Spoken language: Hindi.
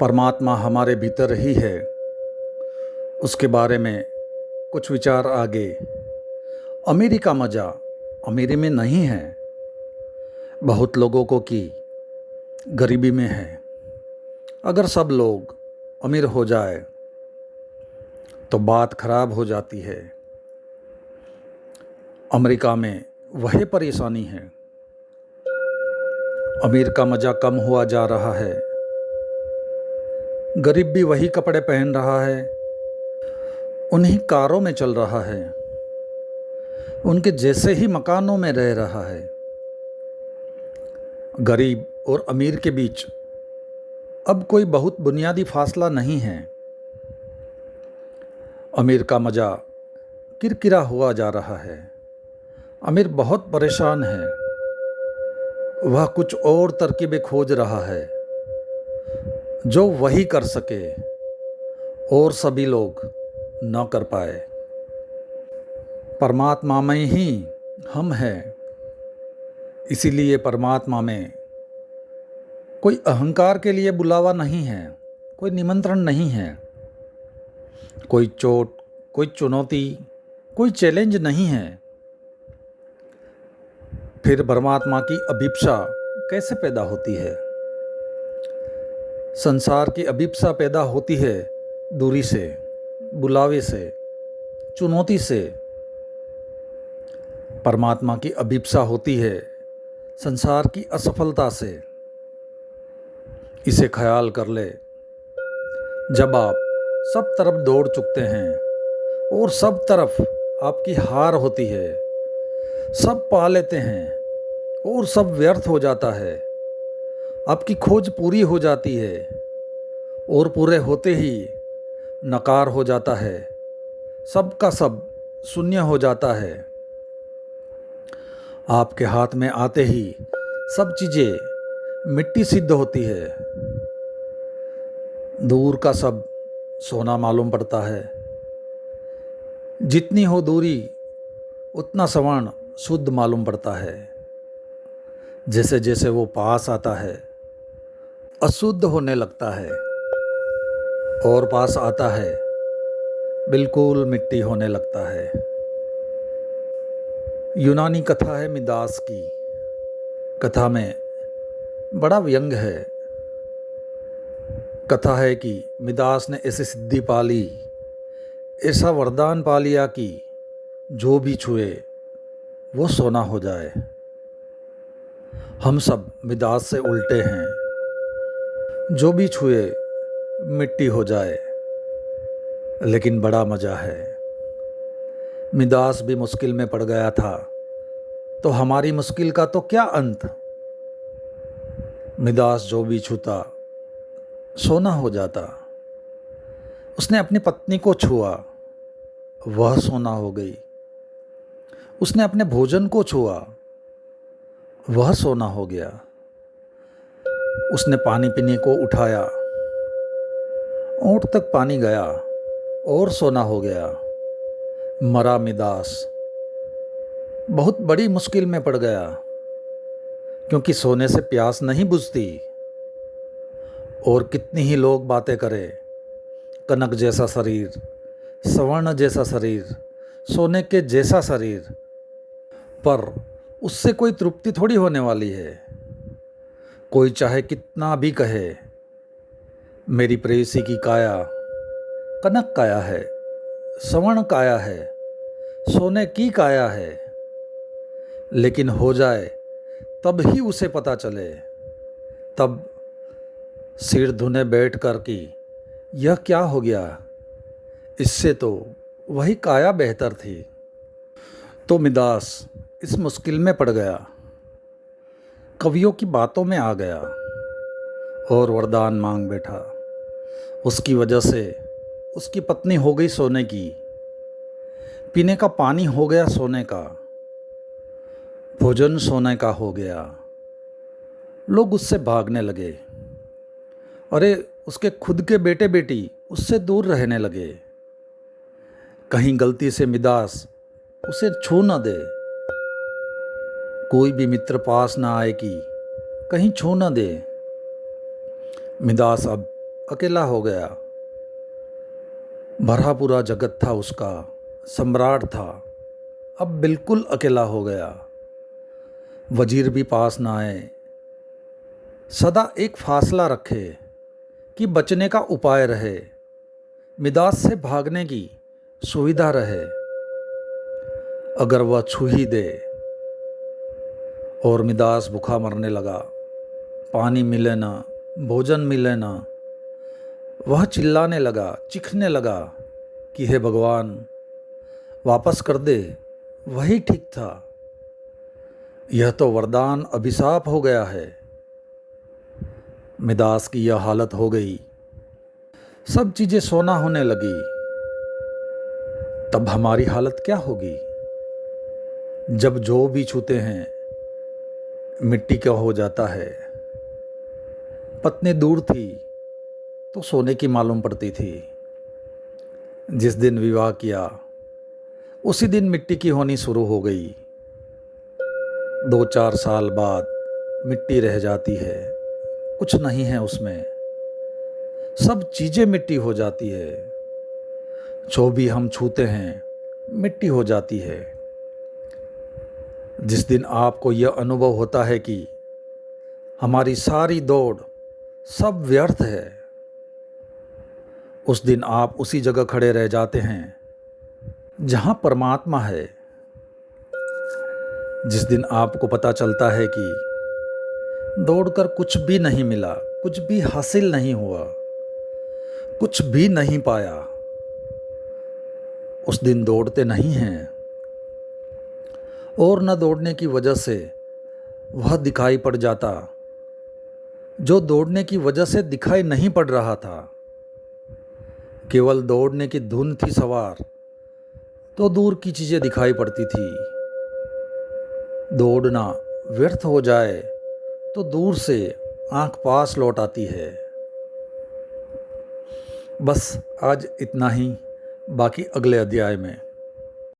परमात्मा हमारे भीतर ही है, उसके बारे में कुछ विचार आगे। अमीरी का मज़ा अमीरी में नहीं है, बहुत लोगों को की गरीबी में है। अगर सब लोग अमीर हो जाए तो बात खराब हो जाती है। अमेरिका में वही परेशानी है, अमीर का मज़ा कम हुआ जा रहा है, गरीब भी वही कपड़े पहन रहा है, उन्हीं कारों में चल रहा है, उनके जैसे ही मकानों में रह रहा है। गरीब और अमीर के बीच अब कोई बहुत बुनियादी फासला नहीं है। अमीर का मज़ा किरकिरा हुआ जा रहा है, अमीर बहुत परेशान है, वह कुछ और तरकीबें खोज रहा है जो वही कर सके और सभी लोग न कर पाए। परमात्मा में ही हम हैं, इसीलिए परमात्मा में कोई अहंकार के लिए बुलावा नहीं है, कोई निमंत्रण नहीं है, कोई चोट, कोई चुनौती, कोई चैलेंज नहीं है। फिर परमात्मा की अभिप्सा कैसे पैदा होती है? संसार की अभिप्सा पैदा होती है दूरी से, बुलावे से, चुनौती से। परमात्मा की अभिप्सा होती है संसार की असफलता से। इसे ख्याल कर ले, जब आप सब तरफ दौड़ चुकते हैं और सब तरफ आपकी हार होती है, सब पा लेते हैं और सब व्यर्थ हो जाता है, आपकी खोज पूरी हो जाती है और पूरे होते ही नकार हो जाता है, सब का सब शून्य हो जाता है। आपके हाथ में आते ही सब चीज़ें मिट्टी सिद्ध होती है, दूर का सब सोना मालूम पड़ता है। जितनी हो दूरी उतना स्वर्ण शुद्ध मालूम पड़ता है। जैसे जैसे वो पास आता है अशुद्ध होने लगता है और पास आता है बिल्कुल मिट्टी होने लगता है। यूनानी कथा है मिदास की। कथा में बड़ा व्यंग है। कथा है कि मिदास ने ऐसी सिद्धि पा ली, ऐसा वरदान पा लिया कि जो भी छुए वो सोना हो जाए। हम सब मिदास से उल्टे हैं, जो भी छुए मिट्टी हो जाए। लेकिन बड़ा मज़ा है। मिदास भी मुश्किल में पड़ गया था, तो हमारी मुश्किल का तो क्या अंत। मिदास जो भी छूता सोना हो जाता। उसने अपनी पत्नी को छुआ, वह सोना हो गई। उसने अपने भोजन को छुआ, वह सोना हो गया। उसने पानी पीने को उठाया, ओंठ तक पानी गया और सोना हो गया। मरा मिदास, बहुत बड़ी मुश्किल में पड़ गया, क्योंकि सोने से प्यास नहीं बुझती। और कितनी ही लोग बातें करें, कनक जैसा शरीर, स्वर्ण जैसा शरीर, सोने के जैसा शरीर, पर उससे कोई तृप्ति थोड़ी होने वाली है। कोई चाहे कितना भी कहे मेरी प्रेयसी की काया कनक काया है, स्वर्ण काया है, सोने की काया है, लेकिन हो जाए तब ही उसे पता चले। तब सिर धुने बैठ कर कि यह क्या हो गया, इससे तो वही काया बेहतर थी। तो मिदास इस मुश्किल में पड़ गया, कवियों की बातों में आ गया और वरदान मांग बैठा। उसकी वजह से उसकी पत्नी हो गई सोने की, पीने का पानी हो गया सोने का, भोजन सोने का हो गया। लोग उससे भागने लगे। अरे उसके खुद के बेटे बेटी उससे दूर रहने लगे। कहीं गलती से मिदास उसे छू न दे, कोई भी मित्र पास ना आए कि कहीं छू न दे। मिदास अब अकेला हो गया। भरा पूरा जगत था उसका, सम्राट था, अब बिल्कुल अकेला हो गया। वजीर भी पास ना आए, सदा एक फासला रखे कि बचने का उपाय रहे, मिदास से भागने की सुविधा रहे। अगर वह छू ही दे और मिदास भूखा मरने लगा, पानी मिले ना, भोजन मिले ना, वह चिल्लाने लगा, चीखने लगा कि हे भगवान, वापस कर दे, वही ठीक था। यह तो वरदान अभिशाप हो गया है। मिदास की यह हालत हो गई। सब चीज़ें सोना होने लगी, तब हमारी हालत क्या होगी? जब जो भी छूते हैं मिट्टी का हो जाता है। पत्नी दूर थी तो सोने की मालूम पड़ती थी। जिस दिन विवाह किया उसी दिन मिट्टी की होनी शुरू हो गई। 2-4 साल बाद मिट्टी रह जाती है, कुछ नहीं है उसमें, सब चीज़ें मिट्टी हो जाती है। जो भी हम छूते हैं मिट्टी हो जाती है। जिस दिन आपको यह अनुभव होता है कि हमारी सारी दौड़ सब व्यर्थ है, उस दिन आप उसी जगह खड़े रह जाते हैं जहां परमात्मा है। जिस दिन आपको पता चलता है कि दौड़कर कुछ भी नहीं मिला, कुछ भी हासिल नहीं हुआ, कुछ भी नहीं पाया, उस दिन दौड़ते नहीं हैं। और न दौड़ने की वजह से वह दिखाई पड़ जाता जो दौड़ने की वजह से दिखाई नहीं पड़ रहा था। केवल दौड़ने की धुन थी सवार, तो दूर की चीज़ें दिखाई पड़ती थी। दौड़ना व्यर्थ हो जाए तो दूर से आंख पास लौट आती है। बस आज इतना ही, बाकी अगले अध्याय में।